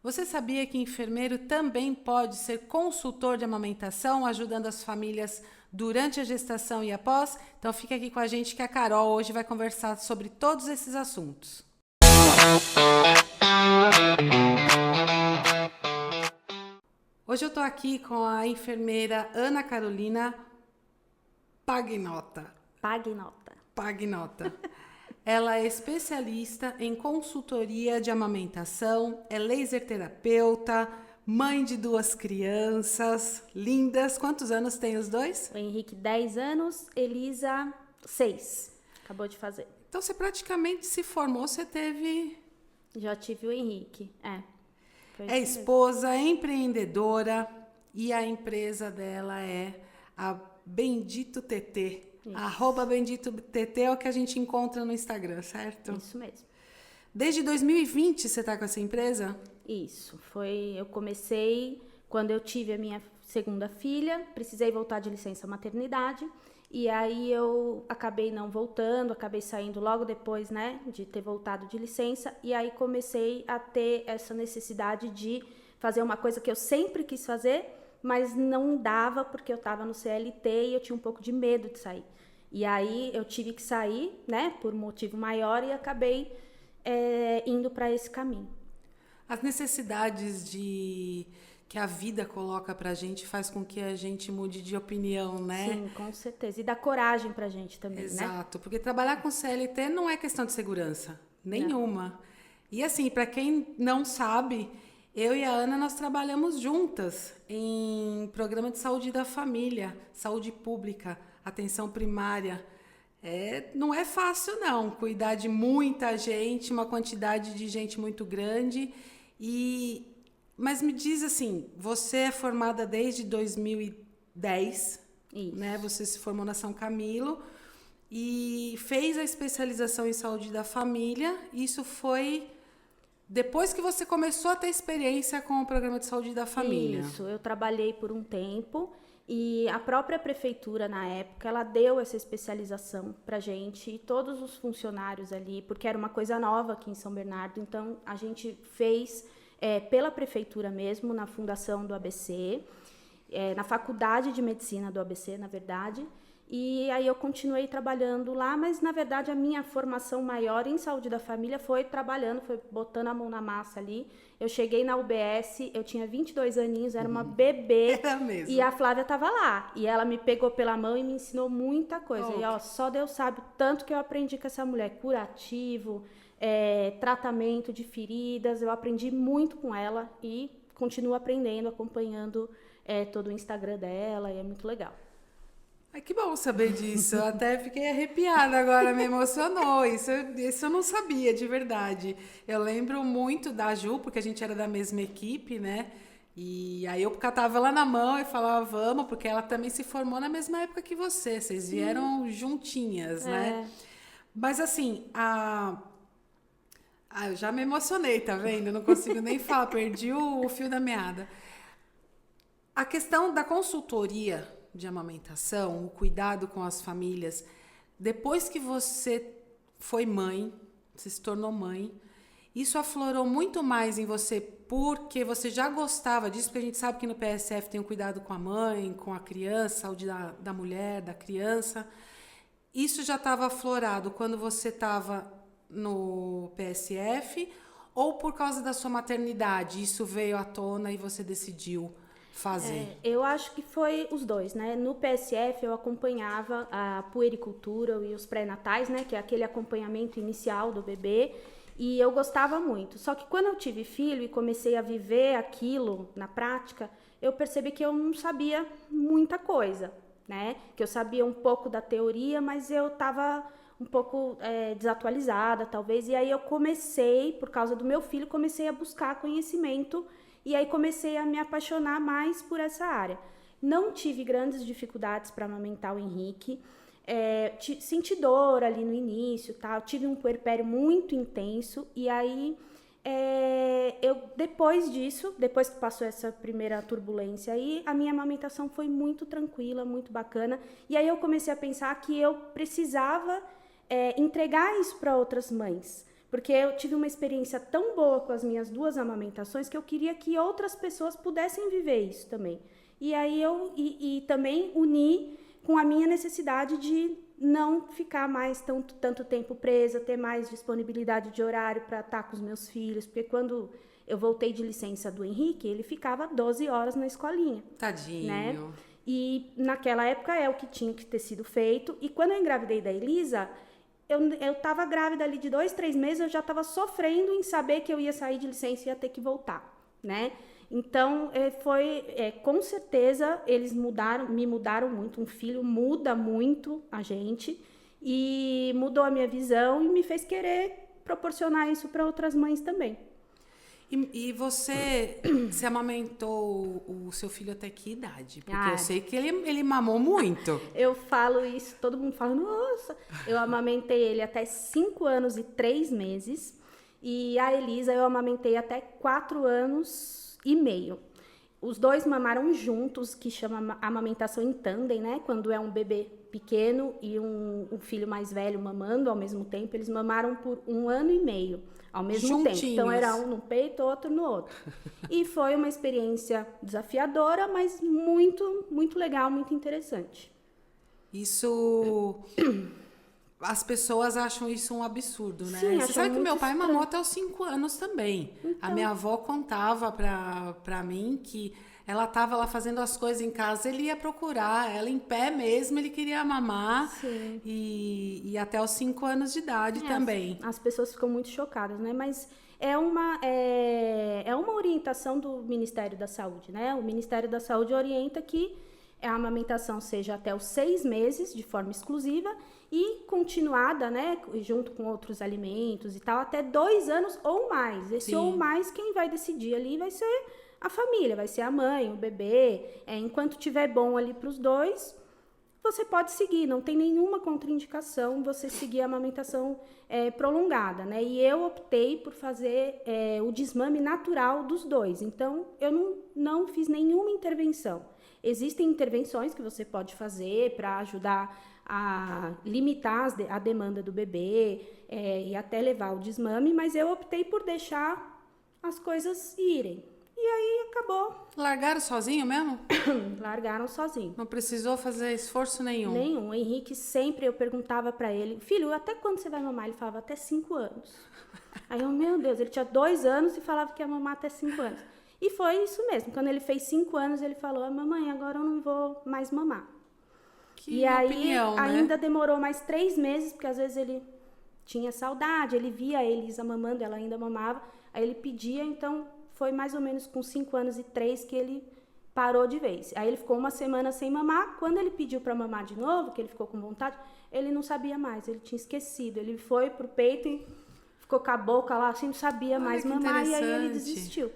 Você sabia que enfermeiro também pode ser consultor de amamentação, ajudando as famílias durante a gestação e após? Então fica aqui com a gente que a Carol hoje vai conversar sobre todos esses assuntos. Hoje eu estou aqui com a enfermeira Ana Carolina Pagnota. Pagnota. Ela é especialista em consultoria de amamentação, é laser terapeuta, mãe de 2 crianças lindas. Quantos anos tem os dois? O Henrique, 10 anos, Elisa, 6. Acabou de fazer. Então você praticamente se formou, você teve... Já tive o Henrique, É esposa, é empreendedora e a empresa dela é a Bendito TT. @ Bendito TT é o que a gente encontra no Instagram, certo? Isso mesmo. Desde 2020 você está com essa empresa? Isso, eu comecei quando eu tive a minha segunda filha, precisei voltar de licença maternidade, e aí eu acabei não voltando, acabei saindo logo depois, né, de ter voltado de licença, e aí comecei a ter essa necessidade de fazer uma coisa que eu sempre quis fazer, mas não dava porque eu estava no CLT e eu tinha um pouco de medo de sair. E aí eu tive que sair, né, por motivo maior, e acabei indo para esse caminho. As necessidades que a vida coloca pra gente faz com que a gente mude de opinião, né? Sim, com certeza. E dá coragem pra gente também, né? Exato, porque trabalhar com CLT não é questão de segurança, nenhuma. Não. E assim, para quem não sabe, eu e a Ana, nós trabalhamos juntas em programa de saúde da família, saúde pública, atenção primária. Não é fácil não, cuidar de muita gente, uma quantidade de gente muito grande. Mas me diz assim, você é formada desde 2010, Isso. né? Você se formou na São Camilo e fez a especialização em saúde da família. Isso foi depois que você começou a ter experiência com o programa de saúde da família. Isso, eu trabalhei por um tempo e a própria prefeitura, na época, ela deu essa especialização pra gente e todos os funcionários ali, porque era uma coisa nova aqui em São Bernardo, então a gente fez pela prefeitura mesmo, na fundação do ABC, na faculdade de medicina do ABC, na verdade, e aí eu continuei trabalhando lá, mas na verdade a minha formação maior em saúde da família foi trabalhando, foi botando a mão na massa ali. Eu cheguei na UBS, eu tinha 22 aninhos, era uma bebê, Era mesmo. e a Flávia estava lá, e ela me pegou pela mão e me ensinou muita coisa, e ó, só Deus sabe o tanto que eu aprendi com essa mulher, curativo, tratamento de feridas, eu aprendi muito com ela e continuo aprendendo, acompanhando todo o Instagram dela, e é muito legal. Ai, que bom saber disso. Eu até fiquei arrepiada agora, me emocionou. Isso eu não sabia, de verdade. Eu lembro muito da Ju, porque a gente era da mesma equipe, né? E aí eu catava ela na mão e falava, vamos, porque ela também se formou na mesma época que você. Vocês vieram juntinhas, né? Mas assim, eu já me emocionei, tá vendo? Eu não consigo nem falar, perdi o fio da meada. A questão da consultoria de amamentação, o cuidado com as famílias, depois que você foi mãe, você se tornou mãe, isso aflorou muito mais em você porque você já gostava disso, porque a gente sabe que no PSF tem o cuidado com a mãe, com a criança, saúde da mulher, da criança. Isso já estava aflorado quando você estava no PSF ou por causa da sua maternidade? Isso veio à tona e você decidiu fazer? Eu acho que foi os dois, né? No PSF eu acompanhava a puericultura e os pré-natais, né? Que é aquele acompanhamento inicial do bebê, e eu gostava muito. Só que quando eu tive filho e comecei a viver aquilo na prática, eu percebi que eu não sabia muita coisa, né? Que eu sabia um pouco da teoria, mas eu estava um pouco desatualizada, talvez. E aí eu comecei, por causa do meu filho, comecei a buscar conhecimento. E aí comecei a me apaixonar mais por essa área. Não tive grandes dificuldades para amamentar o Henrique. Senti dor ali no início, tá? Tive um puerpério muito intenso. E aí, depois disso, depois que passou essa primeira turbulência aí, a minha amamentação foi muito tranquila, muito bacana. E aí eu comecei a pensar que eu precisava entregar isso para outras mães. Porque eu tive uma experiência tão boa com as minhas 2 amamentações que eu queria que outras pessoas pudessem viver isso também. E aí e também uni com a minha necessidade de não ficar mais tanto tempo presa, ter mais disponibilidade de horário para estar com os meus filhos, porque quando eu voltei de licença do Henrique, ele ficava 12 horas na escolinha. Tadinho. Né? E naquela época é o que tinha que ter sido feito. E quando eu engravidei da Elisa, eu tava grávida ali de 2, 3 meses, eu já tava sofrendo em saber que eu ia sair de licença e ia ter que voltar, né? Então, com certeza, eles me mudaram muito. Um filho muda muito a gente e mudou a minha visão e me fez querer proporcionar isso para outras mães também. E você se amamentou o seu filho até que idade? Porque eu sei que ele mamou muito. Eu falo isso, todo mundo fala, nossa, eu amamentei ele até 5 anos e 3 meses. E a Elisa eu amamentei até 4 anos e meio. Os dois mamaram juntos, que chama amamentação em tandem, né? Quando é um bebê pequeno e um filho mais velho mamando ao mesmo tempo, eles mamaram por 1 ano e meio ao mesmo tempo. Então era um no peito, outro no outro. E foi uma experiência desafiadora, mas muito, muito legal, muito interessante. Isso... As pessoas acham isso um absurdo, né? Sim, você sabe que meu pai estranho. mamou até os 5 anos também. Então... A minha avó contava pra mim que ela estava lá fazendo as coisas em casa, ele ia procurar, ela em pé mesmo, ele queria mamar. Sim. E até os 5 anos de idade também. As pessoas ficam muito chocadas, né? Mas é uma orientação do Ministério da Saúde, né? O Ministério da Saúde orienta que a amamentação seja até os 6 meses, de forma exclusiva, e continuada, né, junto com outros alimentos e tal, até 2 anos ou mais. Esse ou mais, quem vai decidir ali vai ser a família, vai ser a mãe, o bebê. Enquanto tiver bom ali para os dois, você pode seguir, não tem nenhuma contraindicação você seguir a amamentação prolongada, né? E eu optei por fazer o desmame natural dos dois, então eu não fiz nenhuma intervenção. Existem intervenções que você pode fazer para ajudar a limitar a demanda do bebê e até levar o desmame, mas eu optei por deixar as coisas irem. E aí acabou. Largaram sozinho mesmo? Largaram sozinho. Não precisou fazer esforço nenhum? Nenhum. O Henrique sempre, eu perguntava pra ele, filho, até quando você vai mamar? Ele falava, até 5 anos. Aí eu, meu Deus, ele tinha 2 anos e falava que ia mamar até 5 anos. E foi isso mesmo. Quando ele fez 5 anos, ele falou, mamãe, agora eu não vou mais mamar. Que opinião, aí, né? ainda demorou mais 3 meses, porque às vezes ele tinha saudade, ele via a Elisa mamando, ela ainda mamava, aí ele pedia, então foi mais ou menos com 5 anos e 3 que ele parou de vez. Aí ele ficou 1 semana sem mamar, quando ele pediu para mamar de novo, que ele ficou com vontade, ele não sabia mais, ele tinha esquecido, ele foi pro peito e ficou com a boca lá, assim, não sabia mais mamar, e aí ele desistiu.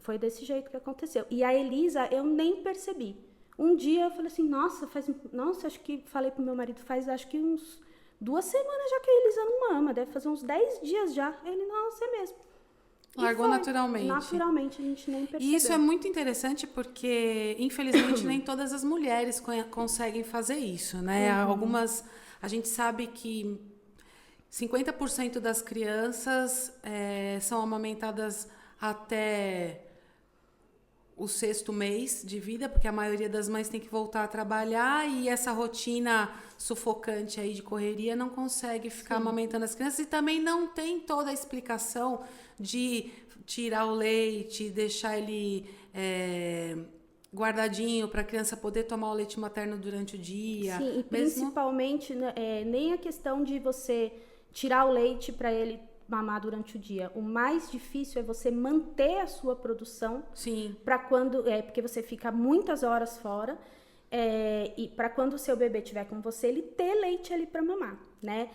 Foi desse jeito que aconteceu. E a Elisa, eu nem percebi. Um dia eu falei assim, nossa, acho que falei pro meu marido, acho que uns 2 semanas já que a Elisa não mama, deve fazer uns 10 dias já. Ele, nossa, é mesmo. Largou naturalmente. Naturalmente, a gente nem percebeu. E isso é muito interessante porque, infelizmente, nem todas as mulheres conseguem fazer isso, né? Algumas, a gente sabe que 50% das crianças são amamentadas até o 6º mês de vida, porque a maioria das mães tem que voltar a trabalhar e essa rotina sufocante aí de correria não consegue ficar amamentando as crianças e também não tem toda a explicação de tirar o leite, deixar ele guardadinho para a criança poder tomar o leite materno durante o dia. Sim, e principalmente nem a questão de você tirar o leite para ele mamar durante o dia. O mais difícil é você manter a sua produção. Sim. Para quando porque você fica muitas horas fora e para quando o seu bebê estiver com você, ele ter leite ali para mamar, né?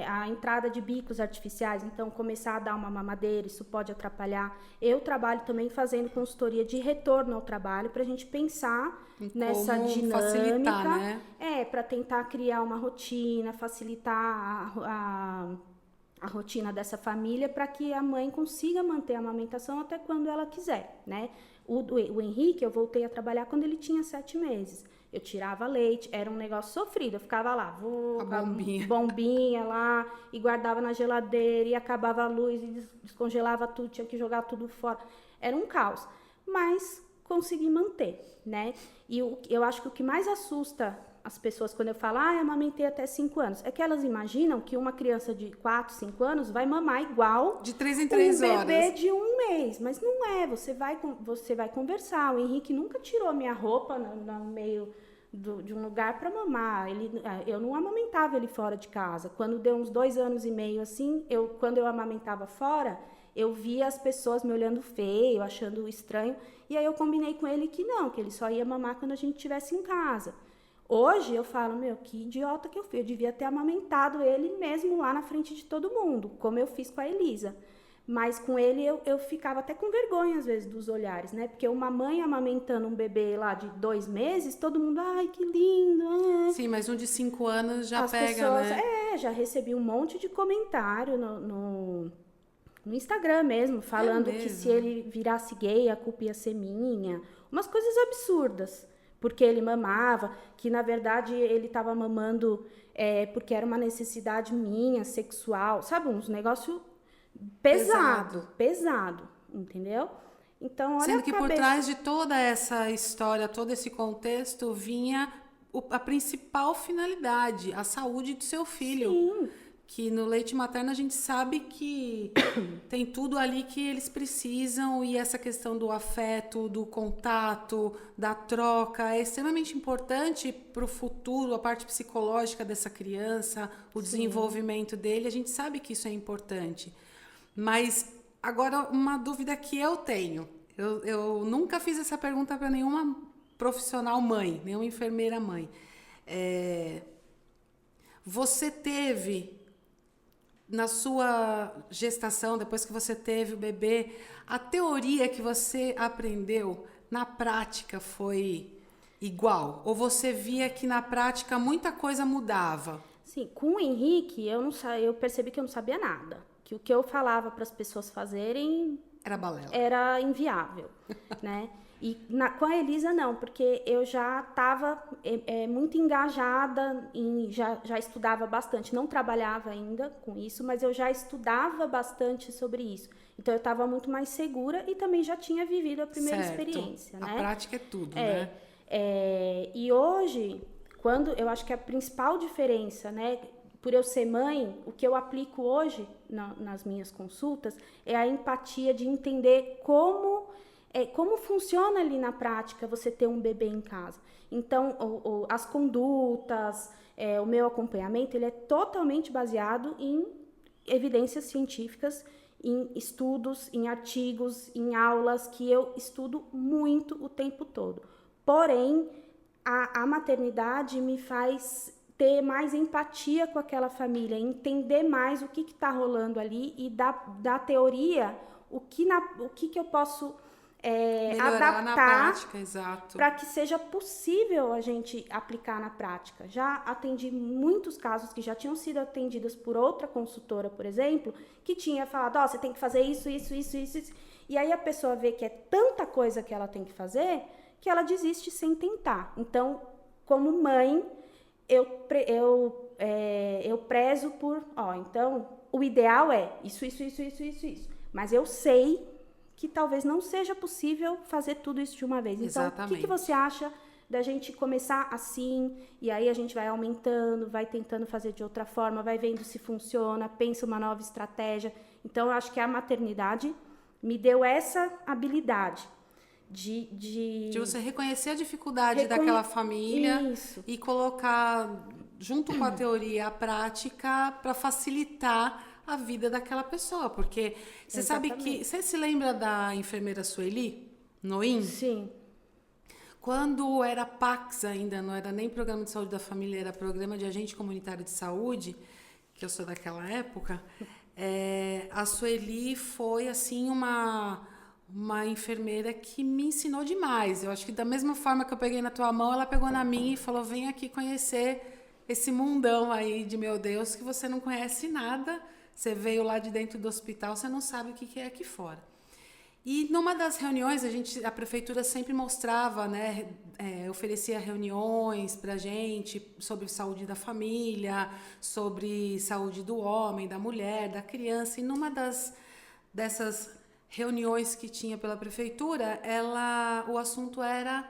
A entrada de bicos artificiais, então começar a dar uma mamadeira, isso pode atrapalhar. Eu trabalho também fazendo consultoria de retorno ao trabalho para a gente pensar nessa dinâmica, facilitar, né? Para tentar criar uma rotina, facilitar a rotina dessa família para que a mãe consiga manter a amamentação até quando ela quiser, né? O Henrique, eu voltei a trabalhar quando ele tinha 7 meses. Eu tirava leite, era um negócio sofrido. Eu ficava lá, bombinha lá, e guardava na geladeira, e acabava a luz, e descongelava tudo, tinha que jogar tudo fora. Era um caos. Mas consegui manter, né? E eu acho que o que mais assusta as pessoas quando eu falo, eu amamentei até 5 anos, é que elas imaginam que uma criança de 4, 5 anos vai mamar igual de 3 em 3 horas. Um bebê de 1 mês, mas não é, você vai conversar. O Henrique nunca tirou a minha roupa no meio de um lugar para mamar. Eu não amamentava ele fora de casa. Quando deu uns 2 anos e meio assim, quando eu amamentava fora, eu via as pessoas me olhando feio, achando estranho, e aí eu combinei com ele que ele só ia mamar quando a gente estivesse em casa. Hoje eu falo, que idiota que eu fui, eu devia ter amamentado ele mesmo lá na frente de todo mundo, como eu fiz com a Elisa. Mas com ele eu ficava até com vergonha às vezes dos olhares, né? Porque uma mãe amamentando um bebê lá de 2 meses, todo mundo, ai, que lindo. Sim, mas um de 5 anos já as pega, pessoas, né? Já recebi um monte de comentário no Instagram mesmo, falando que se ele virasse gay, a culpa ia ser minha. Umas coisas absurdas. Porque ele mamava, que na verdade ele estava mamando porque era uma necessidade minha, sexual, sabe? Uns negócios pesado, entendeu? Então, olha sendo que por trás de toda essa história, todo esse contexto, vinha a principal finalidade, a saúde do seu filho. Sim. Que no leite materno a gente sabe que tem tudo ali que eles precisam, e essa questão do afeto, do contato, da troca é extremamente importante para o futuro, a parte psicológica dessa criança, o desenvolvimento dele, a gente sabe que isso é importante. Mas agora uma dúvida que eu tenho, eu nunca fiz essa pergunta para nenhuma profissional mãe, nenhuma enfermeira mãe. Você teve... Na sua gestação, depois que você teve o bebê, a teoria que você aprendeu na prática foi igual? Ou você via que na prática muita coisa mudava? Sim, com o Henrique eu percebi que eu não sabia nada. Que o que eu falava para as pessoas fazerem era balela. Era inviável, né? E com a Elisa não, porque eu já estava muito engajada, já estudava bastante, não trabalhava ainda com isso, mas eu já estudava bastante sobre isso. Então eu estava muito mais segura e também já tinha vivido a primeira experiência, né? A prática é tudo, né? E hoje, eu acho que a principal diferença, né? Por eu ser mãe, o que eu aplico hoje nas minhas consultas é a empatia de entender como funciona ali na prática você ter um bebê em casa. Então, as condutas, o meu acompanhamento, ele é totalmente baseado em evidências científicas, em estudos, em artigos, em aulas que eu estudo muito o tempo todo. Porém, a maternidade me faz ter mais empatia com aquela família, entender mais o que está rolando ali e da teoria, o que eu posso... adaptar para que seja possível a gente aplicar na prática. Já atendi muitos casos que já tinham sido atendidos por outra consultora, por exemplo, que tinha falado, você tem que fazer isso, e aí a pessoa vê que é tanta coisa que ela tem que fazer, que ela desiste sem tentar. Então, como mãe, eu prezo por, então, o ideal é isso, mas eu sei que talvez não seja possível fazer tudo isso de uma vez. Então, o que você acha da gente começar assim, e aí a gente vai aumentando, vai tentando fazer de outra forma, vai vendo se funciona, pensa uma nova estratégia. Então, eu acho que a maternidade me deu essa habilidade de você reconhecer a dificuldade daquela família e colocar, junto com a teoria, a prática para facilitar a vida daquela pessoa, porque você sabe que... Você se lembra da enfermeira Sueli Noim? Sim. Quando era PACS ainda, não era nem Programa de Saúde da Família, era Programa de Agente Comunitário de Saúde, que eu sou daquela época, a Sueli foi, assim, uma enfermeira que me ensinou demais. Eu acho que da mesma forma que eu peguei na tua mão, ela pegou na minha e falou, vem aqui conhecer esse mundão aí de meu Deus, que você não conhece nada você veio lá de dentro do hospital, você não sabe o que é aqui fora. E numa das reuniões, a prefeitura sempre mostrava, né, oferecia reuniões para a gente sobre saúde da família, sobre saúde do homem, da mulher, da criança. E numa dessas reuniões que tinha pela prefeitura, o assunto era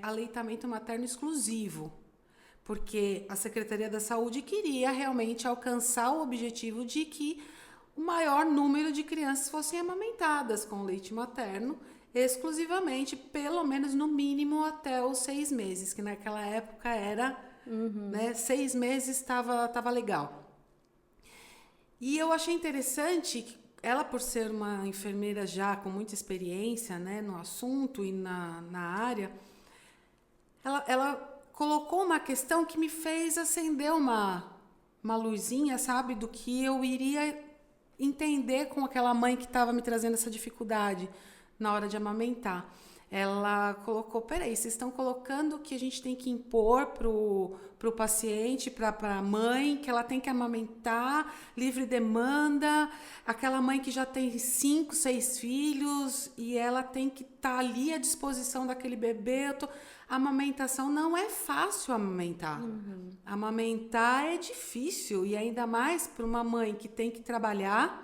aleitamento materno exclusivo, porque a Secretaria da Saúde queria realmente alcançar o objetivo de que o maior número de crianças fossem amamentadas com leite materno exclusivamente, pelo menos no mínimo até os 6 meses, que naquela época era, né, 6 meses estava legal. E eu achei interessante que ela, por ser uma enfermeira já com muita experiência, né, no assunto e na área, ela colocou uma questão que me fez acender uma luzinha, sabe, do que eu iria entender com aquela mãe que estava me trazendo essa dificuldade na hora de amamentar. Ela colocou, peraí, vocês estão colocando que a gente tem que impor pro paciente, para a mãe, que ela tem que amamentar, livre demanda, aquela mãe que já tem 5, 6 filhos e ela tem que estar ali à disposição daquele bebê. A amamentação não é fácil amamentar. Amamentar é difícil, e ainda mais para uma mãe que tem que trabalhar,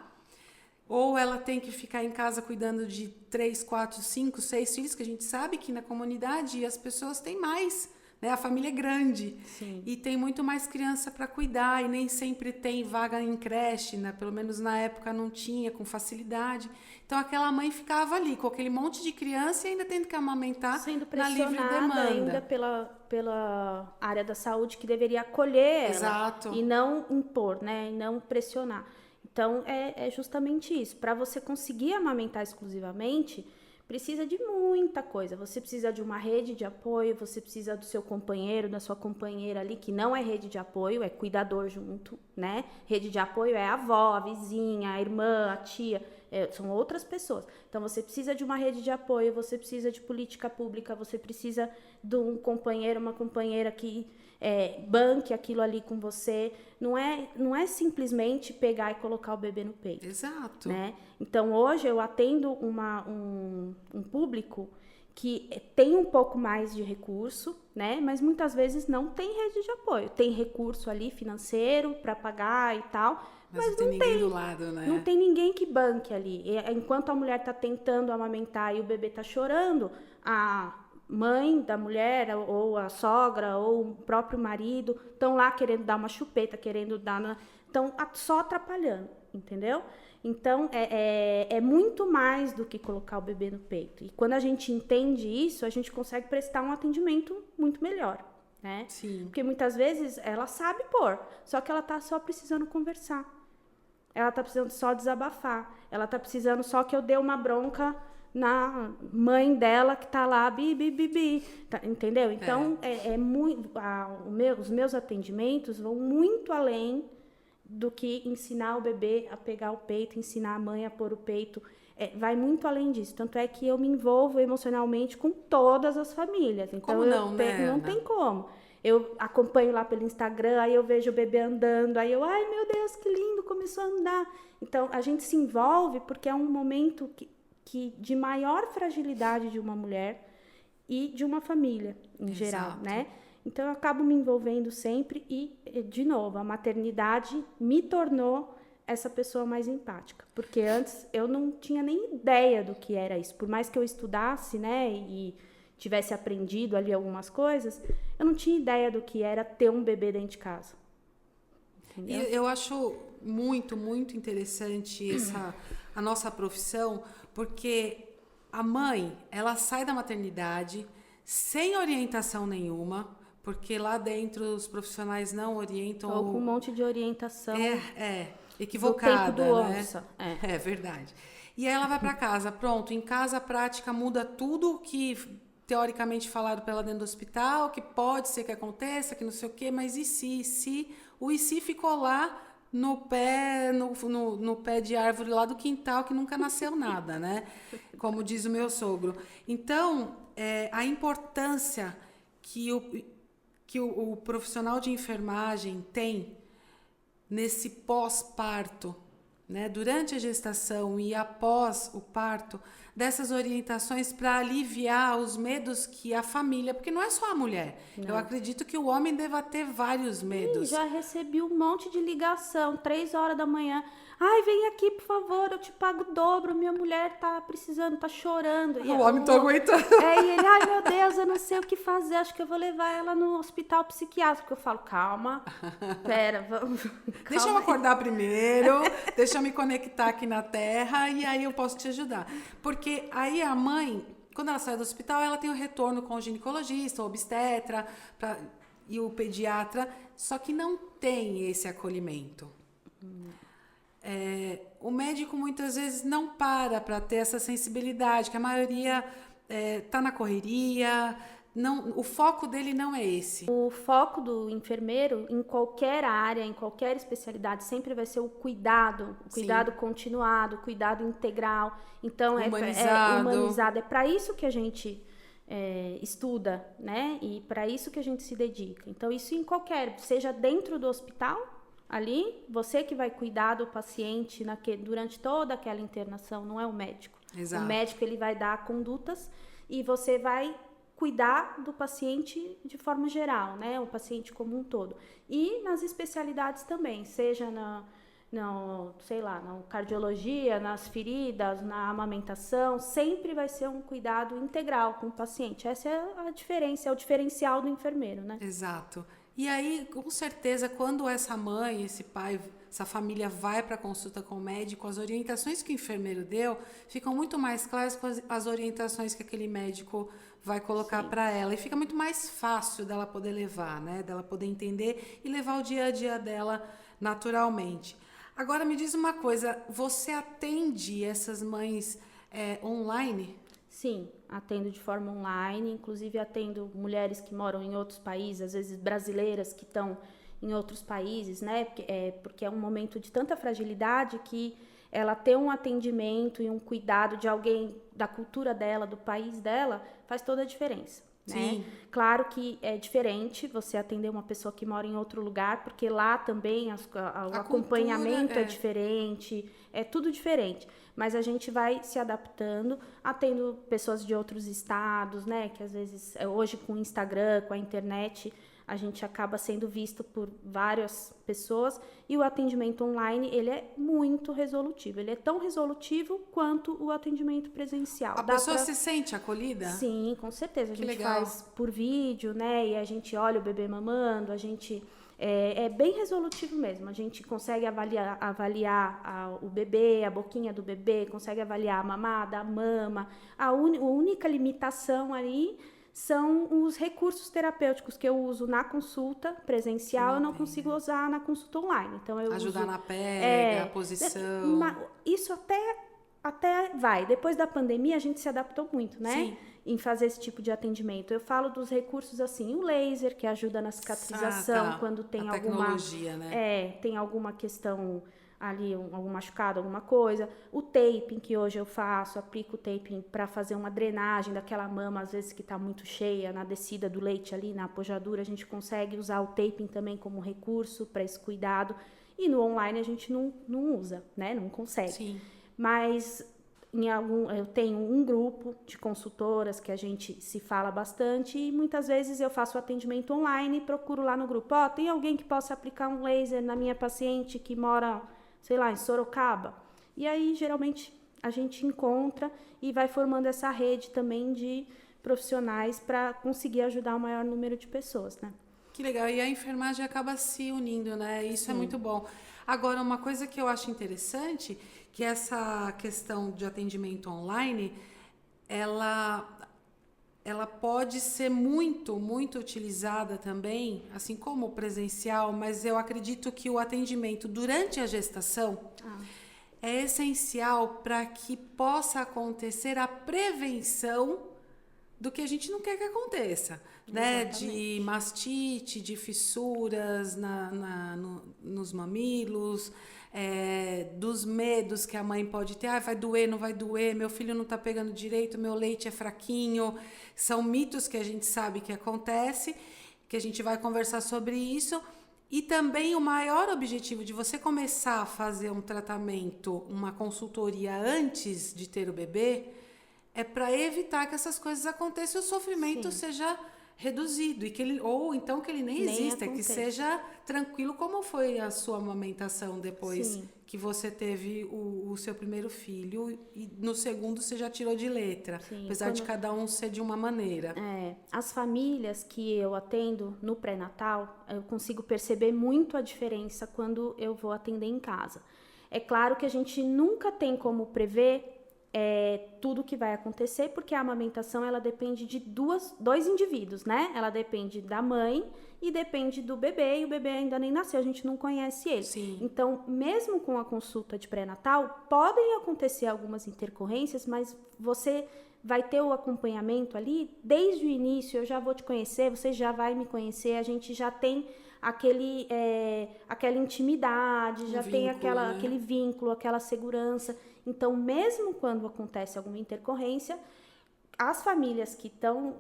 ou ela tem que ficar em casa cuidando de 3, 4, 5, 6 filhos, que a gente sabe que na comunidade as pessoas têm mais, né? A família é grande. Sim. E tem muito mais criança para cuidar, e nem sempre tem vaga em creche, né? Pelo menos na época não tinha com facilidade. Então aquela mãe ficava ali com aquele monte de criança e ainda tendo que amamentar sendo na livre pressionada demanda. ainda pela área da saúde, que deveria acolher Exato. ela e não impor, né? E não pressionar. Então, é justamente isso. Para você conseguir amamentar exclusivamente, precisa de muita coisa. Você precisa de uma rede de apoio, você precisa do seu companheiro, da sua companheira ali, que não é rede de apoio, é cuidador junto, né? Rede de apoio é a avó, a vizinha, a irmã, a tia, são outras pessoas. Então, você precisa de uma rede de apoio, você precisa de política pública, você precisa de um companheiro, uma companheira que banque aquilo ali com você. Não é simplesmente pegar e colocar o bebê no peito. Exato. Né? Então, hoje eu atendo um público que tem um pouco mais de recurso, né? Mas muitas vezes não tem rede de apoio. Tem recurso ali financeiro para pagar e tal, mas não tem ninguém do lado, né? Não tem ninguém que banque ali. Enquanto a mulher está tentando amamentar e o bebê está chorando, a mãe da mulher, ou a sogra, ou o próprio marido, estão lá querendo dar uma chupeta, querendo dar... Estão só atrapalhando, entendeu? Então, é muito mais do que colocar o bebê no peito. E quando a gente entende isso, a gente consegue prestar um atendimento muito melhor, né? Sim. Porque muitas vezes ela sabe pôr, só que ela tá só precisando conversar. Ela tá precisando só desabafar. Ela tá precisando só que eu dê uma bronca na mãe dela que tá lá, tá, entendeu? Então, os meus atendimentos vão muito além do que ensinar o bebê a pegar o peito, ensinar a mãe a pôr o peito. Vai muito além disso. Tanto é que eu me envolvo emocionalmente com todas as famílias. Então, como não, né, não Ana? tem como. Eu acompanho lá pelo Instagram, aí eu vejo o bebê andando, aí eu, ai meu Deus, que lindo, começou a andar. Então, a gente se envolve porque é um momento que de maior fragilidade de uma mulher e de uma família em geral, né? Então, eu acabo me envolvendo sempre e, de novo, a maternidade me tornou essa pessoa mais empática. Porque antes eu não tinha nem ideia do que era isso. Por mais que eu estudasse, né, e tivesse aprendido ali algumas coisas, eu não tinha ideia do que era ter um bebê dentro de casa. Entendeu? E eu acho muito, muito interessante a nossa profissão, porque a mãe, ela sai da maternidade sem orientação nenhuma, porque lá dentro os profissionais não orientam. Ou com um monte de orientação. Equivocada, do tempo do né? onça. É verdade. E aí ela vai para casa, pronto. Em casa a prática muda tudo que teoricamente falaram para ela dentro do hospital, que pode ser que aconteça, que não sei o quê, mas e se? O e se ficou lá no pé de árvore lá do quintal, que nunca nasceu nada, né? Como diz o meu sogro. Então, a importância que o profissional de enfermagem tem nesse pós-parto, né, durante a gestação e após o parto, dessas orientações para aliviar os medos que a família, porque não é só a mulher, eu acredito que o homem deva ter vários medos. Já recebi um monte de ligação, 3 horas da manhã. Ai, vem aqui, por favor, eu te pago o dobro. Minha mulher tá precisando, tá chorando. O homem tá aguentando. E ele, ai meu Deus, eu não sei o que fazer, acho que eu vou levar ela no hospital psiquiátrico. Eu falo, calma, pera, vamos. Deixa eu acordar primeiro, deixa eu me conectar aqui na Terra e aí eu posso te ajudar. Porque aí a mãe, quando ela sai do hospital, ela tem o retorno com o ginecologista, o obstetra e o pediatra, só que não tem esse acolhimento. O médico muitas vezes não para ter essa sensibilidade, que a maioria tá na correria, não, o foco dele não é esse. O foco do enfermeiro, em qualquer área, em qualquer especialidade, sempre vai ser o cuidado continuado, o cuidado integral. Então, humanizado. É para isso que a gente estuda, né? E para isso que a gente se dedica. Então, isso em qualquer, seja dentro do hospital, ali, você que vai cuidar do paciente durante toda aquela internação, não é o médico. Exato. O médico, ele vai dar condutas e você vai cuidar do paciente de forma geral, né? O paciente como um todo. E nas especialidades também, seja na cardiologia, nas feridas, na amamentação, sempre vai ser um cuidado integral com o paciente. Essa é a diferença, é o diferencial do enfermeiro, né? Exato. E aí, com certeza, quando essa mãe, esse pai, essa família vai para a consulta com o médico, as orientações que o enfermeiro deu ficam muito mais claras com as orientações que aquele médico vai colocar para ela. E fica muito mais fácil dela poder levar, né? Dela poder entender e levar o dia a dia dela naturalmente. Agora, me diz uma coisa, você atende essas mães online? Sim, atendo de forma online, inclusive atendo mulheres que moram em outros países, às vezes brasileiras que estão em outros países, né? Porque é um momento de tanta fragilidade que ela ter um atendimento e um cuidado de alguém da cultura dela, do país dela, faz toda a diferença. Né? Claro que é diferente você atender uma pessoa que mora em outro lugar, porque lá também o acompanhamento é diferente, é tudo diferente. Mas a gente vai se adaptando, atendo pessoas de outros estados, né? Que às vezes, hoje com o Instagram, com a internet, a gente acaba sendo visto por várias pessoas. E o atendimento online, ele é muito resolutivo. Ele é tão resolutivo quanto o atendimento presencial. A pessoa se sente acolhida? Sim, com certeza. A gente legal. faz por vídeo, né? E a gente olha o bebê mamando, a gente... É bem resolutivo mesmo, a gente consegue avaliar o bebê, a boquinha do bebê, consegue avaliar a mamada, a mama. A única limitação aí são os recursos terapêuticos que eu uso na consulta presencial, eu não consigo usar na consulta online. Então, eu ajudar uso, na pega, a posição. Isso até vai. Depois da pandemia, a gente se adaptou muito, né? Sim. Em fazer esse tipo de atendimento. Eu falo dos recursos assim, o laser, que ajuda na cicatrização, quando tem tecnologia, né? Tem alguma questão ali, algum machucado, alguma coisa. O taping, que hoje eu faço, aplico o taping para fazer uma drenagem daquela mama, às vezes que está muito cheia, na descida do leite ali, na apojadura, a gente consegue usar o taping também como recurso para esse cuidado. E no online a gente não usa, né? Não consegue. Sim. Mas eu tenho um grupo de consultoras que a gente se fala bastante e muitas vezes eu faço o atendimento online e procuro lá no grupo, tem alguém que possa aplicar um laser na minha paciente que mora, sei lá, em Sorocaba? E aí, geralmente, a gente encontra e vai formando essa rede também de profissionais para conseguir ajudar o maior número de pessoas, né? Que legal, e a enfermagem acaba se unindo, né? Isso é muito bom. Agora, uma coisa que eu acho interessante, que essa questão de atendimento online, ela pode ser muito, muito utilizada também, assim como o presencial, mas eu acredito que o atendimento durante a gestação é essencial para que possa acontecer a prevenção do que a gente não quer que aconteça, né? De mastite, de fissuras nos mamilos, dos medos que a mãe pode ter. Vai doer, não vai doer, meu filho não está pegando direito, meu leite é fraquinho. São mitos que a gente sabe que acontece, que a gente vai conversar sobre isso. E também o maior objetivo de você começar a fazer um tratamento, uma consultoria antes de ter o bebê, é para evitar que essas coisas aconteçam e o sofrimento Sim. seja reduzido e que ele, ou então que ele nem exista, que aconteça. seja tranquilo. Como foi a sua amamentação depois Sim. que você teve o seu primeiro filho e no segundo você já tirou de letra, Sim, apesar de cada um ser de uma maneira? As famílias que eu atendo no pré-natal, eu consigo perceber muito a diferença quando eu vou atender em casa. É claro que a gente nunca tem como prever tudo que vai acontecer, porque a amamentação ela depende de dois indivíduos, né? Ela depende da mãe e depende do bebê, e o bebê ainda nem nasceu, a gente não conhece ele. Sim. Então, mesmo com a consulta de pré-natal, podem acontecer algumas intercorrências, mas você vai ter o acompanhamento ali desde o início. Eu já vou te conhecer, você já vai me conhecer, a gente já tem aquela intimidade, já tem aquele vínculo, aquela segurança. Então, mesmo quando acontece alguma intercorrência, as famílias que estão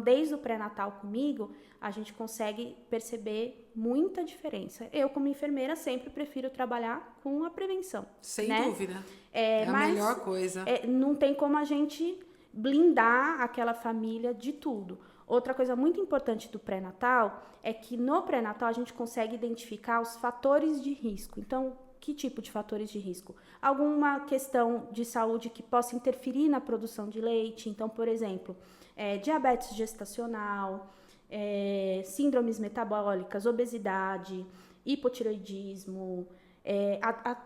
desde o pré-natal comigo, a gente consegue perceber muita diferença. Eu, como enfermeira, sempre prefiro trabalhar com a prevenção. Sem né? dúvida. É a melhor coisa. Não tem como a gente blindar aquela família de tudo. Outra coisa muito importante do pré-natal é que no pré-natal a gente consegue identificar os fatores de risco. Então, que tipo de fatores de risco? Alguma questão de saúde que possa interferir na produção de leite. Então, por exemplo, diabetes gestacional, síndromes metabólicas, obesidade, hipotireoidismo,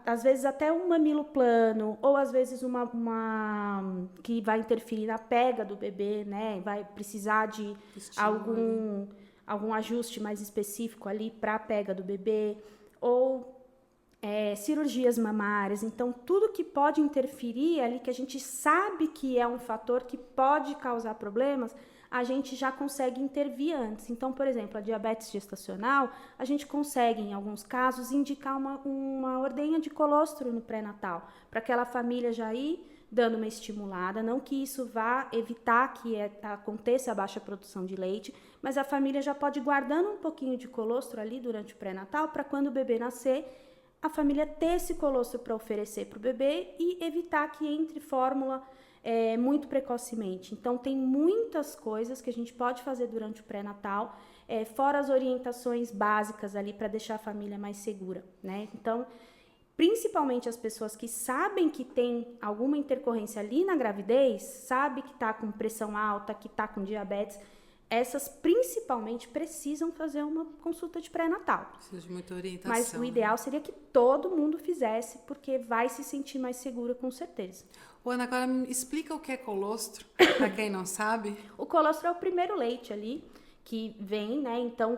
às vezes até um mamilo plano, ou às vezes uma que vai interferir na pega do bebê, né? Vai precisar de algum ajuste mais específico ali para a pega do bebê, ou cirurgias mamárias. Então, tudo que pode interferir ali, que a gente sabe que é um fator que pode causar problemas, a gente já consegue intervir antes. Então, por exemplo, a diabetes gestacional, a gente consegue, em alguns casos, indicar uma ordenha de colostro no pré-natal, para aquela família já ir dando uma estimulada, não que isso vá evitar que aconteça a baixa produção de leite, mas a família já pode ir guardando um pouquinho de colostro ali durante o pré-natal, para quando o bebê nascer, a família ter esse colostro para oferecer para o bebê e evitar que entre fórmula muito precocemente. Então, tem muitas coisas que a gente pode fazer durante o pré-natal, fora as orientações básicas ali para deixar a família mais segura, né? Então, principalmente as pessoas que sabem que tem alguma intercorrência ali na gravidez, sabe que está com pressão alta, que está com diabetes, essas principalmente precisam fazer uma consulta de pré-natal. Precisa de muita orientação. Mas o ideal seria que todo mundo fizesse, porque vai se sentir mais segura, com certeza. Ana, agora me explica o que é colostro, para quem não sabe. O colostro é o primeiro leite ali que vem, né? Então,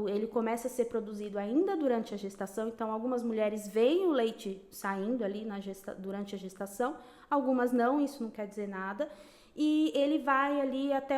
ele começa a ser produzido ainda durante a gestação. Então, algumas mulheres veem o leite saindo ali durante a gestação, algumas não, isso não quer dizer nada. E ele vai ali até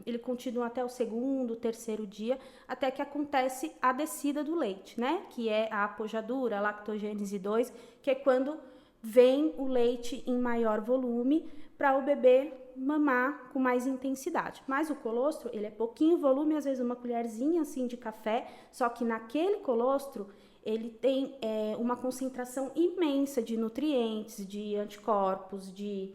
ele continua até o segundo, terceiro dia, até que acontece a descida do leite, né? Que é a apojadura, a lactogênese 2, que é quando vem o leite em maior volume para o bebê mamar com mais intensidade. Mas o colostro, ele é pouquinho volume, às vezes uma colherzinha assim de café, só que naquele colostro ele tem uma concentração imensa de nutrientes, de anticorpos, de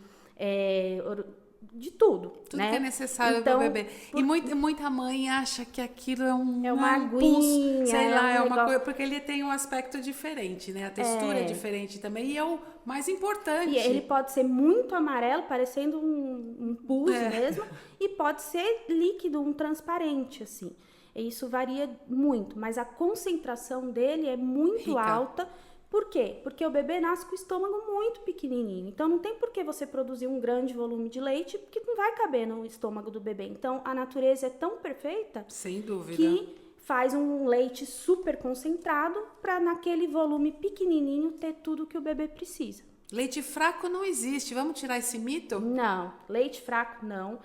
tudo, Tudo né? que é necessário então, para o bebê. E muita mãe acha que aquilo é uma aguinha, sei lá, é uma coisa, porque ele tem um aspecto diferente, né? A textura é diferente também, e é o mais importante. E ele pode ser muito amarelo, parecendo um pus mesmo, e pode ser líquido, um transparente, assim. Isso varia muito, mas a concentração dele é muito rica. Alta. Por quê? Porque o bebê nasce com o estômago muito pequenininho. Então, não tem por que você produzir um grande volume de leite, porque não vai caber no estômago do bebê. Então, a natureza é tão perfeita, sem dúvida, que faz um leite super concentrado para naquele volume pequenininho ter tudo que o bebê precisa. Leite fraco não existe. Vamos tirar esse mito? Não, leite fraco não.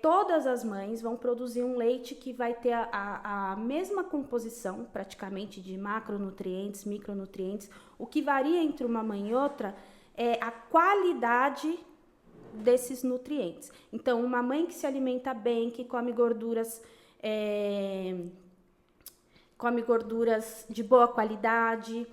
Todas as mães vão produzir um leite que vai ter a mesma composição, praticamente, de macronutrientes, micronutrientes. O que varia entre uma mãe e outra é a qualidade desses nutrientes. Então, uma mãe que se alimenta bem, que come gorduras come gorduras de boa qualidade,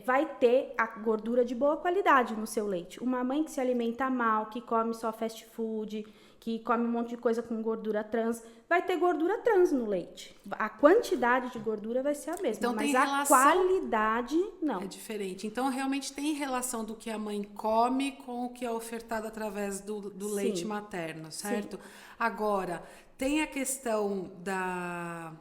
vai ter a gordura de boa qualidade no seu leite. Uma mãe que se alimenta mal, que come só fast food, que come um monte de coisa com gordura trans, vai ter gordura trans no leite. A quantidade de gordura vai ser a mesma, então, mas tem a relação... qualidade não. É diferente. Então, realmente tem relação do que a mãe come com o que é ofertado através do leite materno, certo? Sim. Agora, tem a questão da...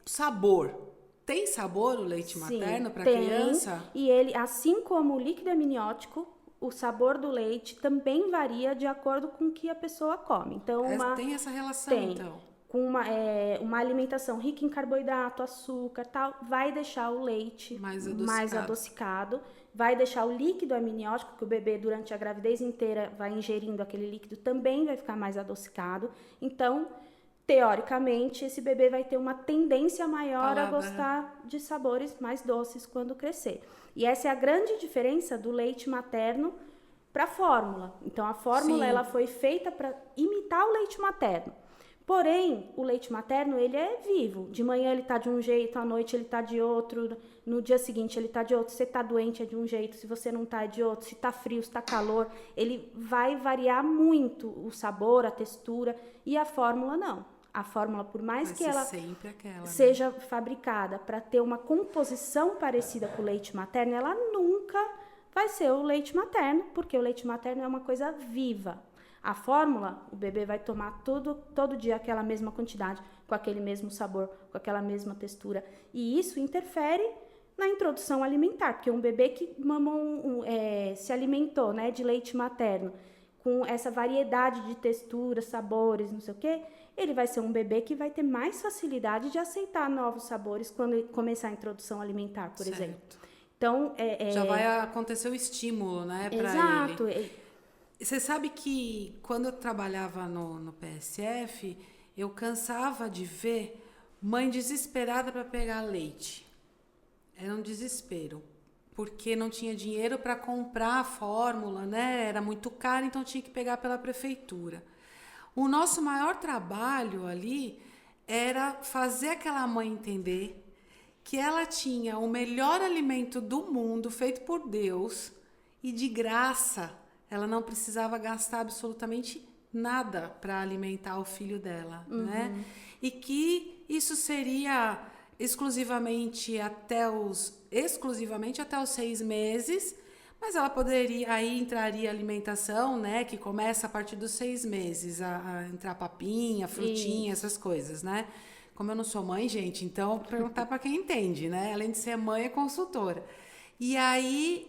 sabor. Tem sabor o leite materno para criança? E ele, assim como o líquido amniótico, o sabor do leite também varia de acordo com o que a pessoa come. Então, tem essa relação, então? Com uma alimentação rica em carboidrato, açúcar, tal, vai deixar o leite mais adocicado, vai deixar o líquido amniótico, que o bebê durante a gravidez inteira vai ingerindo aquele líquido, também vai ficar mais adocicado. Então, teoricamente, esse bebê vai ter uma tendência maior a gostar de sabores mais doces quando crescer. E essa é a grande diferença do leite materno para a fórmula. Então, a fórmula ela foi feita para imitar o leite materno. Porém, o leite materno, ele é vivo. De manhã ele tá de um jeito, à noite ele tá de outro, no dia seguinte ele tá de outro. Se você tá doente é de um jeito, se você não tá é de outro. Se tá frio, se tá calor, ele vai variar muito o sabor, a textura, e a fórmula não. A fórmula, por mais que ela seja fabricada para ter uma composição parecida com o leite materno, ela nunca vai ser o leite materno, porque o leite materno é uma coisa viva. A fórmula, o bebê vai tomar todo dia aquela mesma quantidade, com aquele mesmo sabor, com aquela mesma textura. E isso interfere na introdução alimentar, porque um bebê que se alimentou, né, de leite materno, com essa variedade de texturas, sabores, não sei o quê, ele vai ser um bebê que vai ter mais facilidade de aceitar novos sabores quando ele começar a introdução alimentar, por exemplo. Então, já vai acontecer o estímulo, né, para ele. Exato. Você sabe que quando eu trabalhava no PSF, eu cansava de ver mãe desesperada para pegar leite. Era um desespero, porque não tinha dinheiro para comprar a fórmula, né? Era muito caro, então tinha que pegar pela prefeitura. O nosso maior trabalho ali era fazer aquela mãe entender que ela tinha o melhor alimento do mundo, feito por Deus, e de graça. Ela não precisava gastar absolutamente nada para alimentar o filho dela, né? E que isso seria exclusivamente até os 6 meses, mas ela poderia, aí entraria a alimentação, né? Que começa a partir dos 6 meses, a entrar papinha, frutinha, essas coisas, né? Como eu não sou mãe, gente, então perguntar para quem entende, né? Além de ser mãe, é consultora. E aí,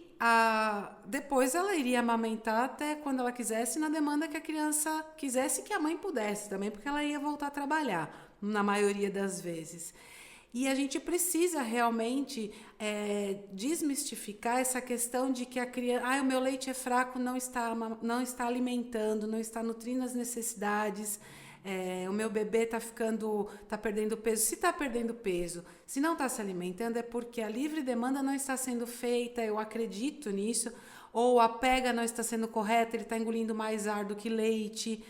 depois ela iria amamentar até quando ela quisesse, na demanda que a criança quisesse, que a mãe pudesse também, porque ela ia voltar a trabalhar, na maioria das vezes. E a gente precisa realmente desmistificar essa questão de que a criança... o meu leite é fraco, não está alimentando, não está nutrindo as necessidades... o meu bebê está perdendo peso. Se está perdendo peso, se não está se alimentando, é porque a livre demanda não está sendo feita, eu acredito nisso, ou a pega não está sendo correta, ele está engolindo mais ar do que leite.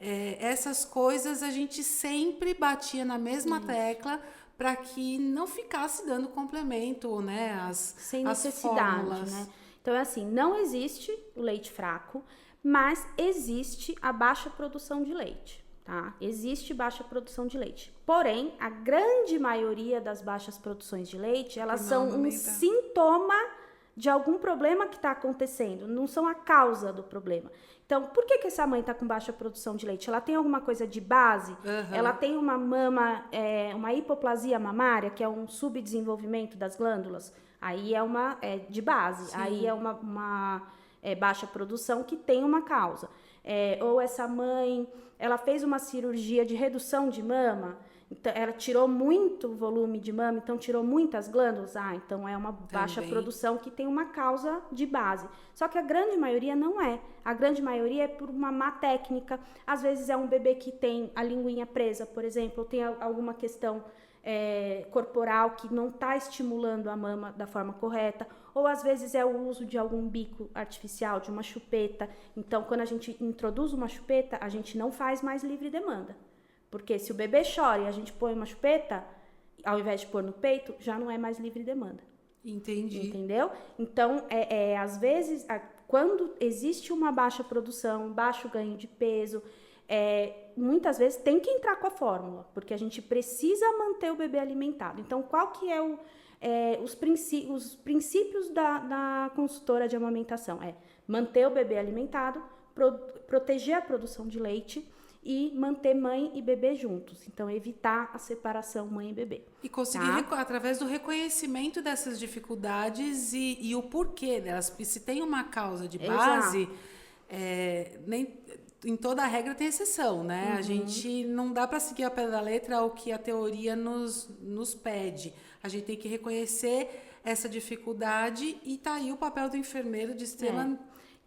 Essas coisas a gente sempre batia na mesma tecla para que não ficasse dando complemento, né, sem necessidade, né? Então é assim, não existe o leite fraco, mas existe a baixa produção de leite. Tá? Existe baixa produção de leite. Porém, a grande maioria das baixas produções de leite, elas são um sintoma de algum problema que está acontecendo, não são a causa do problema. Então, por que essa mãe está com baixa produção de leite? Ela tem alguma coisa de base? Ela tem uma mama, uma hipoplasia mamária, que é um subdesenvolvimento das glândulas? Aí é de base. Sim. Aí é uma baixa produção que tem uma causa. Ou essa mãe, ela fez uma cirurgia de redução de mama, então ela tirou muito volume de mama, então tirou muitas glândulas, então é uma baixa produção que tem uma causa de base. Só que a grande maioria não é. A grande maioria é por uma má técnica. Às vezes é um bebê que tem a linguinha presa, por exemplo, ou tem alguma questão corporal que não está estimulando a mama da forma correta, ou às vezes é o uso de algum bico artificial, de uma chupeta. Então, quando a gente introduz uma chupeta, a gente não faz mais livre demanda. Porque se o bebê chora e a gente põe uma chupeta, ao invés de pôr no peito, já não é mais livre demanda. Entendi. Entendeu? Então, às vezes, quando existe uma baixa produção, baixo ganho de peso, muitas vezes tem que entrar com a fórmula, porque a gente precisa manter o bebê alimentado. Então, qual que é os princípios da consultora de amamentação? Manter o bebê alimentado, proteger a produção de leite e manter mãe e bebê juntos. Então, evitar a separação mãe e bebê. E conseguir, através do reconhecimento dessas dificuldades e o porquê delas. Porque se tem uma causa de base, em toda a regra tem exceção, né? A gente não dá para seguir a pé da letra o que a teoria nos pede. A gente tem que reconhecer essa dificuldade e tá aí o papel do enfermeiro de extrema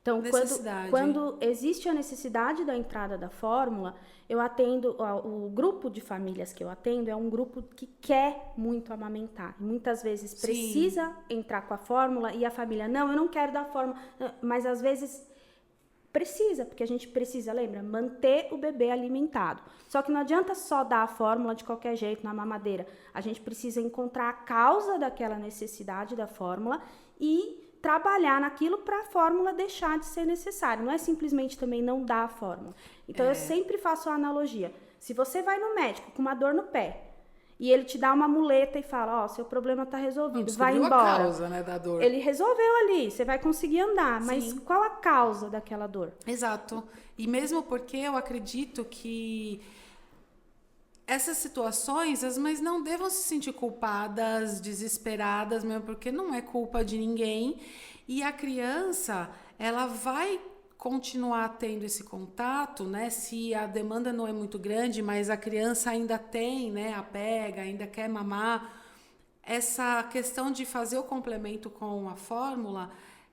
Então, necessidade. quando existe a necessidade da entrada da fórmula, eu atendo, o grupo de famílias que eu atendo é um grupo que quer muito amamentar. Muitas vezes precisa entrar com a fórmula e a família, não, eu não quero dar fórmula, mas às vezes precisa, porque a gente precisa, lembra, manter o bebê alimentado. Só que não adianta só dar a fórmula de qualquer jeito na mamadeira. A gente precisa encontrar a causa daquela necessidade da fórmula e trabalhar naquilo para a fórmula deixar de ser necessária. Não é simplesmente também não dar a fórmula. Então, eu sempre faço a analogia. Se você vai no médico com uma dor no pé e ele te dá uma muleta e fala, seu problema está resolvido, vai embora. A causa, né, da dor. Ele resolveu ali, você vai conseguir andar, mas qual a causa daquela dor? Exato. E mesmo porque eu acredito que essas situações, as mães não devam se sentir culpadas, desesperadas, mesmo porque não é culpa de ninguém. E a criança, ela vai continuar tendo esse contato, né? Se a demanda não é muito grande, mas a criança ainda tem, né? Apega, ainda quer mamar. Essa questão de fazer o complemento com a fórmula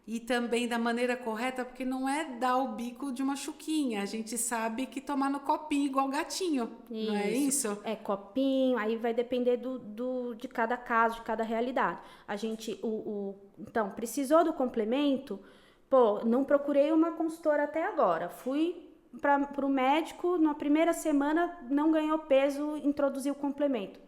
e também da maneira correta, porque não é dar o bico de uma chuquinha. A gente sabe que tomar no copinho igual gatinho, não é isso? É copinho, aí vai depender de cada caso, de cada realidade. A gente, então, precisou do complemento, não procurei uma consultora até agora. Fui para o médico, na primeira semana não ganhou peso, introduziu o complemento.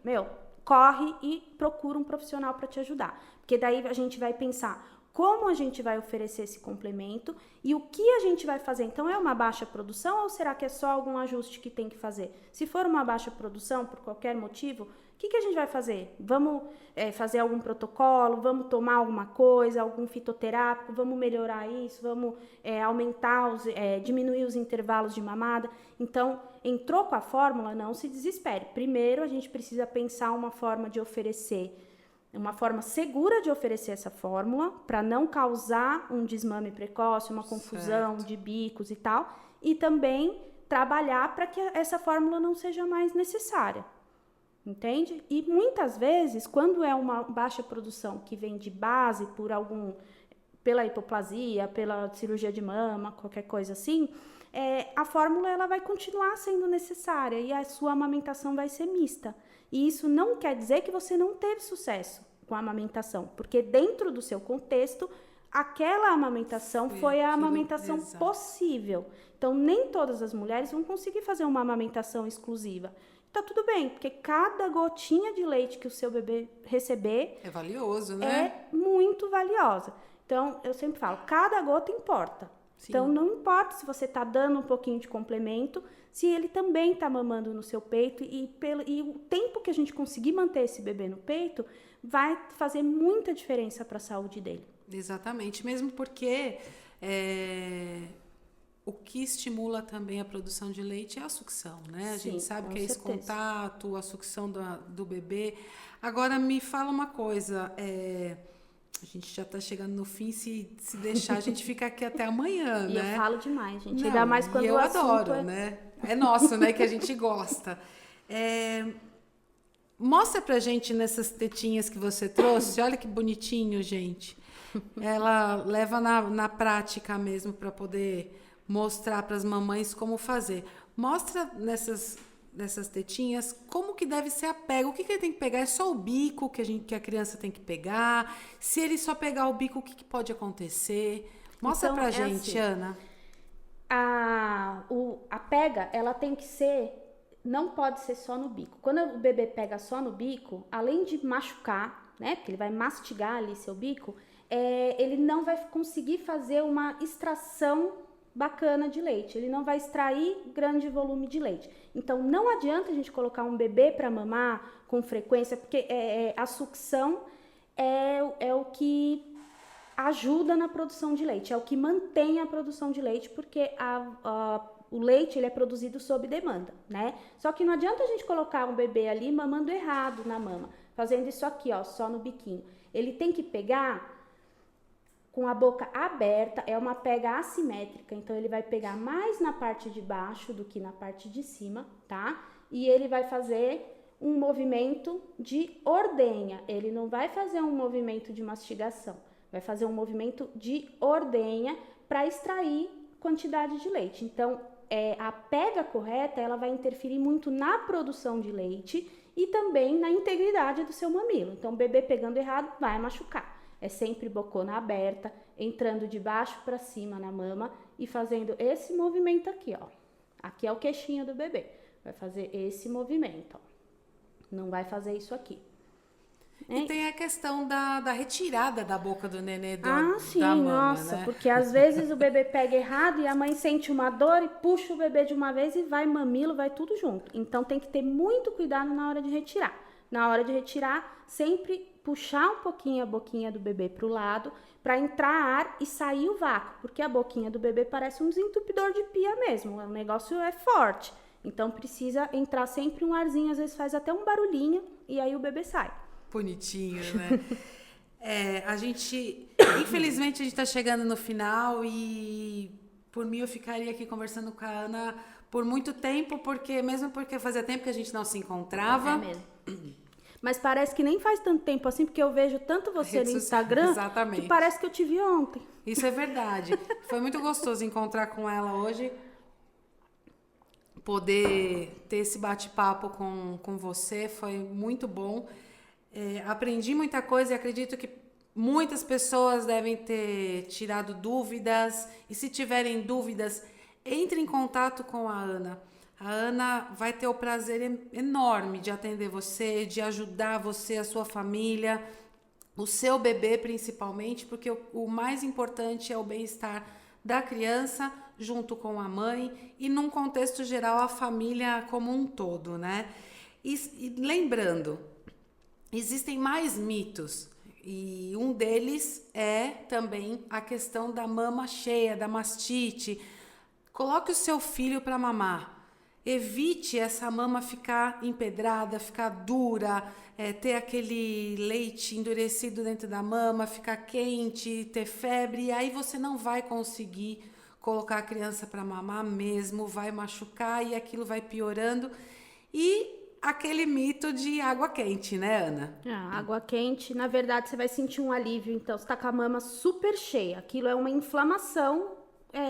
Corre e procura um profissional para te ajudar. Porque daí a gente vai pensar como a gente vai oferecer esse complemento e o que a gente vai fazer. Então, é uma baixa produção ou será que é só algum ajuste que tem que fazer? Se for uma baixa produção, por qualquer motivo, o que a gente vai fazer? Vamos fazer algum protocolo? Vamos tomar alguma coisa, algum fitoterápico? Vamos melhorar isso? Vamos aumentar, diminuir os intervalos de mamada? Então, entrou com a fórmula, não se desespere. Primeiro, a gente precisa pensar uma forma de oferecer, uma forma segura de oferecer essa fórmula, para não causar um desmame precoce, uma confusão de bicos e tal, e também trabalhar para que essa fórmula não seja mais necessária, entende? E muitas vezes, quando é uma baixa produção que vem de base pela hipoplasia, pela cirurgia de mama, qualquer coisa assim, a fórmula ela vai continuar sendo necessária e a sua amamentação vai ser mista. E isso não quer dizer que você não teve sucesso com a amamentação, porque dentro do seu contexto, aquela amamentação foi a amamentação possível. Então, nem todas as mulheres vão conseguir fazer uma amamentação exclusiva. Tá tudo bem, porque cada gotinha de leite que o seu bebê receber é valioso, né? É muito valiosa. Então, eu sempre falo, cada gota importa. Sim. Então, não importa se você está dando um pouquinho de complemento, se ele também está mamando no seu peito e o tempo que a gente conseguir manter esse bebê no peito vai fazer muita diferença para a saúde dele. Exatamente, mesmo porque o que estimula também a produção de leite é a sucção, né? A gente sabe que é esse contato, a sucção do bebê. Agora, me fala uma coisa, a gente já está chegando no fim, se deixar, a gente fica aqui até amanhã, e né? Eu falo demais, gente. Ainda mais quando eu adoro, né? É nosso, né? Que a gente gosta. Mostra pra gente nessas tetinhas que você trouxe. Olha que bonitinho, gente. Ela leva na prática mesmo para poder mostrar para as mamães como fazer. Mostra nessas tetinhas como que deve ser a pega. O que ele tem que pegar? É só o bico que a criança tem que pegar? Se ele só pegar o bico, o que pode acontecer? Mostra então, pra gente, assim, Ana. A pega, ela tem que ser não pode ser só no bico. Quando o bebê pega só no bico, além de machucar, né, porque ele vai mastigar ali seu bico, ele não vai conseguir fazer uma extração bacana de leite, ele não vai extrair grande volume de leite. Então, não adianta a gente colocar um bebê para mamar com frequência, porque a sucção é o que ajuda na produção de leite, é o que mantém a produção de leite, porque o leite ele é produzido sob demanda, né? Só que não adianta a gente colocar um bebê ali mamando errado na mama, fazendo isso aqui, ó, só no biquinho. Ele tem que pegar com a boca aberta, é uma pega assimétrica, então ele vai pegar mais na parte de baixo do que na parte de cima, tá? E ele vai fazer um movimento de ordenha, ele não vai fazer um movimento de mastigação, vai fazer um movimento de ordenha para extrair quantidade de leite. Então, a pega correta, ela vai interferir muito na produção de leite e também na integridade do seu mamilo. Então, o bebê pegando errado vai machucar. É sempre bocona aberta, entrando de baixo para cima na mama e fazendo esse movimento aqui, ó. Aqui é o queixinho do bebê. Vai fazer esse movimento, ó. Não vai fazer isso aqui. E tem a questão da retirada da boca do nenê sim, da mama, nossa, né? porque às vezes o bebê pega errado e a mãe sente uma dor e puxa o bebê de uma vez e vai mamilo, vai tudo junto. Então tem que ter muito cuidado na hora de retirar. Na hora de retirar, sempre puxar um pouquinho a boquinha do bebê para o lado, para entrar ar e sair o vácuo, porque a boquinha do bebê parece um desentupidor de pia mesmo, o negócio é forte. Então precisa entrar sempre um arzinho, às vezes faz até um barulhinho e aí o bebê sai. Bonitinho, né? Infelizmente, a gente tá chegando no final e por mim eu ficaria aqui conversando com a Ana por muito tempo, mesmo porque fazia tempo que a gente não se encontrava. É mesmo. Mas parece que nem faz tanto tempo assim, porque eu vejo tanto você no Instagram, exatamente, que parece que eu te vi ontem. Isso é verdade. Foi muito gostoso encontrar com ela hoje, poder ter esse bate-papo com você, foi muito bom. Aprendi muita coisa e acredito que muitas pessoas devem ter tirado dúvidas. E se tiverem dúvidas, entre em contato com a Ana. A Ana vai ter o prazer enorme de atender você, de ajudar você, a sua família, o seu bebê principalmente, porque o mais importante é o bem-estar da criança junto com a mãe e, num contexto geral, a família como um todo, né? E lembrando, existem mais mitos e um deles é também a questão da mama cheia, da mastite. Coloque o seu filho para mamar. Evite essa mama ficar empedrada, ficar dura, ter aquele leite endurecido dentro da mama, ficar quente, ter febre. E aí você não vai conseguir colocar a criança para mamar mesmo, vai machucar e aquilo vai piorando. E aquele mito de água quente, né, Ana? Água quente, na verdade, você vai sentir um alívio. Então, você tá com a mama super cheia. Aquilo é uma inflamação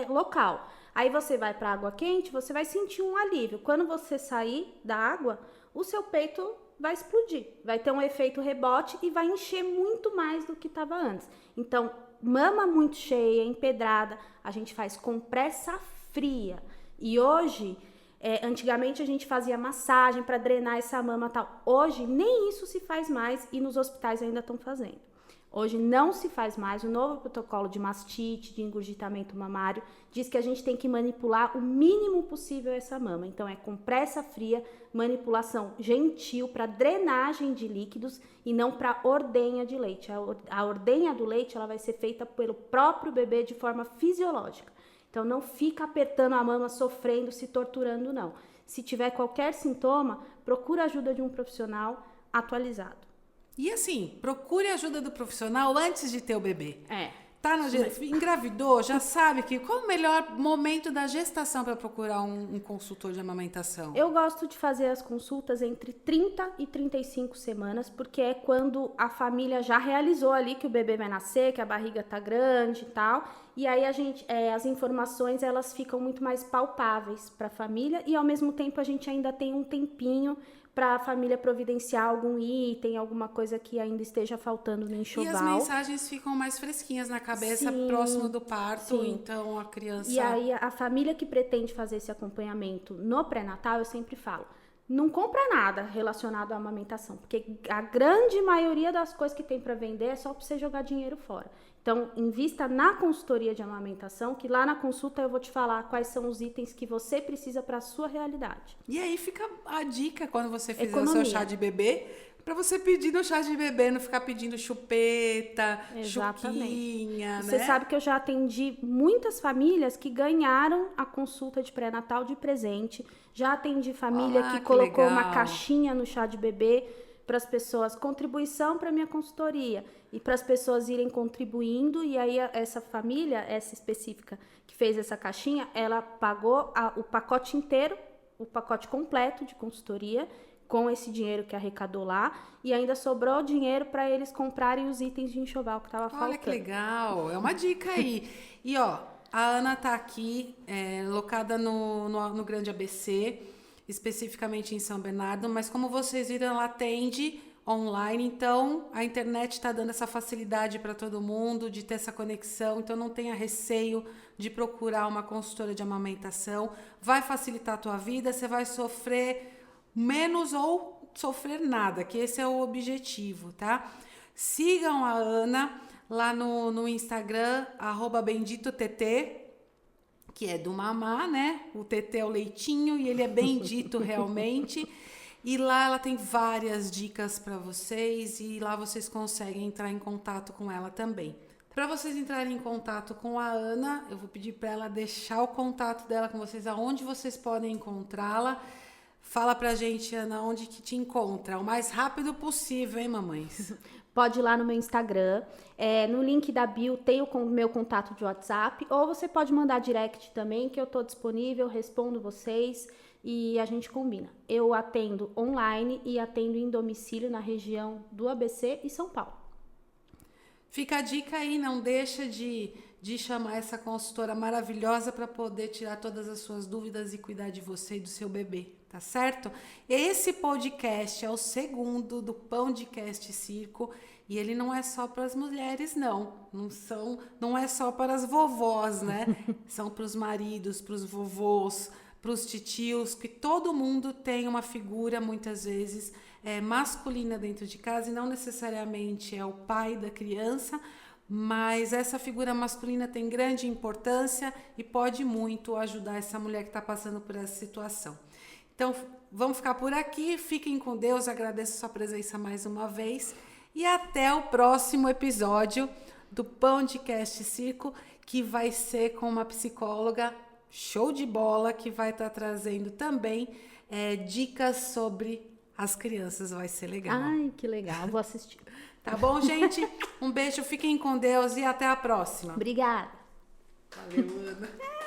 local. Aí você vai para água quente, você vai sentir um alívio. Quando você sair da água, o seu peito vai explodir. Vai ter um efeito rebote e vai encher muito mais do que estava antes. Então, mama muito cheia, empedrada, a gente faz compressa fria. E hoje, antigamente a gente fazia massagem para drenar essa mama e tal. Hoje, nem isso se faz mais e nos hospitais ainda estão fazendo. Hoje não se faz mais. O novo protocolo de mastite, de engurgitamento mamário, diz que a gente tem que manipular o mínimo possível essa mama. Então, é compressa fria, manipulação gentil para drenagem de líquidos e não para ordenha de leite. A ordenha do leite ela vai ser feita pelo próprio bebê de forma fisiológica. Então, não fica apertando a mama, sofrendo, se torturando, não. Se tiver qualquer sintoma, procura a ajuda de um profissional atualizado. E assim, procure a ajuda do profissional antes de ter o bebê. Engravidou, já sabe qual é o melhor momento da gestação para procurar um consultor de amamentação? Eu gosto de fazer as consultas entre 30 e 35 semanas, porque é quando a família já realizou ali que o bebê vai nascer, que a barriga tá grande e tal. E aí as informações elas ficam muito mais palpáveis para a família e ao mesmo tempo a gente ainda tem um tempinho para a família providenciar algum item, alguma coisa que ainda esteja faltando no enxoval. E as mensagens ficam mais fresquinhas na cabeça, próximo do parto, então a criança... E aí a família que pretende fazer esse acompanhamento no pré-natal, eu sempre falo, não compra nada relacionado à amamentação, porque a grande maioria das coisas que tem para vender é só para você jogar dinheiro fora. Então, invista na consultoria de amamentação, que lá na consulta eu vou te falar quais são os itens que você precisa para a sua realidade. E aí fica a dica quando você fizer Economia. o seu chá de bebê, para você pedir no chá de bebê, não ficar pedindo chupeta, chuquinha, Você né? sabe que eu já atendi muitas famílias que ganharam a consulta de pré-natal de presente. Já atendi família Ah, que que colocou uma legal. caixinha no chá de bebê para as pessoas, contribuição para minha consultoria, e para as pessoas irem contribuindo. E aí essa família, essa específica que fez essa caixinha, ela pagou o pacote inteiro, o pacote completo de consultoria, com esse dinheiro que arrecadou lá, e ainda sobrou dinheiro para eles comprarem os itens de enxoval que estava faltando. Olha que legal, é uma dica aí. E ó, a Ana tá aqui, locada no Grande ABC, especificamente em São Bernardo, mas como vocês viram, ela atende online, então a internet está dando essa facilidade para todo mundo de ter essa conexão, então não tenha receio de procurar uma consultora de amamentação, vai facilitar a tua vida, você vai sofrer menos ou sofrer nada, que esse é o objetivo, tá? Sigam a Ana lá no Instagram, @benditott, que é do mamá, né? O TT é o leitinho e ele é bendito realmente. E lá ela tem várias dicas para vocês e lá vocês conseguem entrar em contato com ela também. Para vocês entrarem em contato com a Ana, eu vou pedir para ela deixar o contato dela com vocês, aonde vocês podem encontrá-la. Fala pra gente, Ana, onde que te encontra? O mais rápido possível, hein, mamães? Pode ir lá no meu Instagram, no link da bio tem o meu contato de WhatsApp, ou você pode mandar direct também, que eu tô disponível, respondo vocês e a gente combina. Eu atendo online e atendo em domicílio na região do ABC e São Paulo. Fica a dica aí, não deixa de chamar essa consultora maravilhosa para poder tirar todas as suas dúvidas e cuidar de você e do seu bebê, tá certo? Esse podcast é o segundo do Pãodcast Circo e ele não é só para as mulheres, não é só para as vovós, né? São para os maridos, para os vovôs, para os titios, que todo mundo tem uma figura, muitas vezes, masculina dentro de casa e não necessariamente é o pai da criança, mas essa figura masculina tem grande importância e pode muito ajudar essa mulher que está passando por essa situação. Então, vamos ficar por aqui. Fiquem com Deus. Agradeço a sua presença mais uma vez. E até o próximo episódio do Pãodcast Circo, que vai ser com uma psicóloga show de bola, que vai estar trazendo também dicas sobre as crianças. vai ser legal. Ai, que legal, vou assistir. Tá bom, gente? Um beijo, fiquem com Deus e até a próxima. Obrigada. Valeu, Ana.